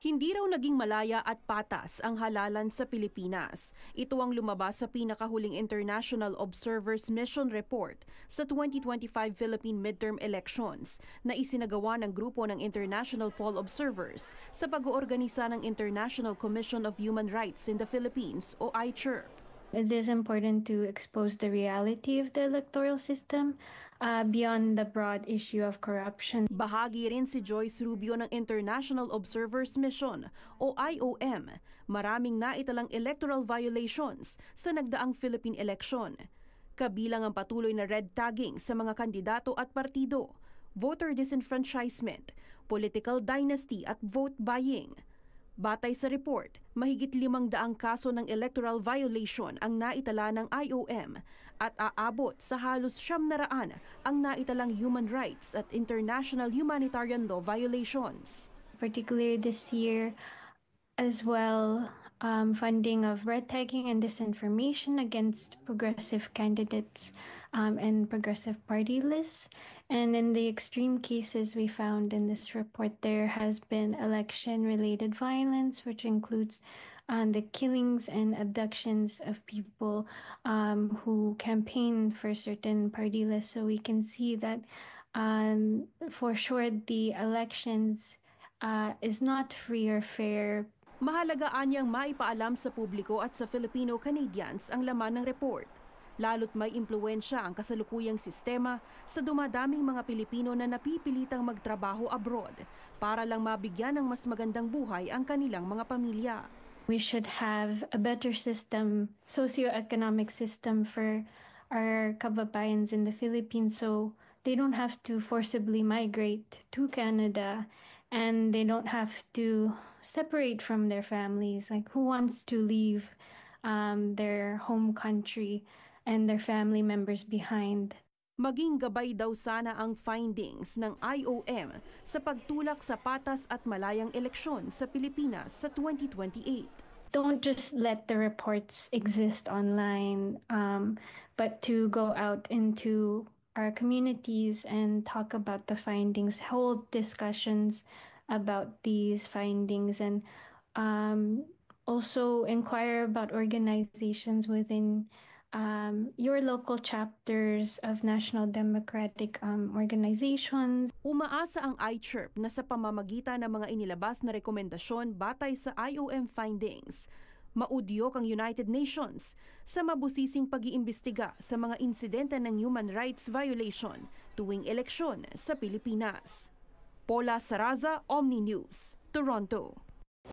Hindi raw naging malaya at patas ang halalan sa Pilipinas. Ito ang lumabas sa pinakahuling International Observers Mission Report sa 2025 Philippine midterm elections na isinagawa ng grupo ng International Poll Observers sa pag-oorganisa ng International Commission of Human Rights in the Philippines o ICHRP. It is important to expose the reality of the electoral system beyond the broad issue of corruption. Bahagi rin si Joyce Rubio ng International Observers Mission o IOM. Maraming naitalang electoral violations sa nagdaang Philippine election. Kabilang ang patuloy na red tagging sa mga kandidato at partido, voter disenfranchisement, political dynasty at vote buying. Batay sa report, mahigit 500 kaso ng electoral violation ang naitala ng IOM at aabot sa halos 900 ang naitalang human rights at international humanitarian law violations. Particularly this year as well, funding of red tagging and disinformation against progressive candidates and progressive party lists. And in the extreme cases we found in this report, there has been election-related violence, which includes the killings and abductions of people who campaign for certain party lists. So we can see that for sure the elections is not free or fair. Mahalaga anyang maipaalam sa publiko at sa Filipino-Canadians ang laman ng report. Lalo't may impluwensya ang kasalukuyang sistema sa dumadaming mga Pilipino na napipilitang magtrabaho abroad para lang mabigyan ng mas magandang buhay ang kanilang mga pamilya. We should have a better system, socio-economic system for our kababayans in the Philippines so they don't have to forcibly migrate to Canada and they don't have to separate from their families. Like, who wants to leave their home country and their family members behind? Maging gabay daw sana ang findings ng IOM sa pagtulak sa patas at malayang eleksyon sa Pilipinas sa 2028. Don't just let the reports exist online, but to go out into our communities and talk about the findings, hold discussions about these findings, and also inquire about organizations within your local chapters of national democratic organizations. Umaasa ang ICHRP na sa pamamagitan ng mga inilabas na rekomendasyon batay sa IOM findings, maudyok ang United Nations sa mabusising pag-iimbestiga sa mga insidente ng human rights violation tuwing eleksyon sa Pilipinas. Paula Saraza, Omni News, Toronto.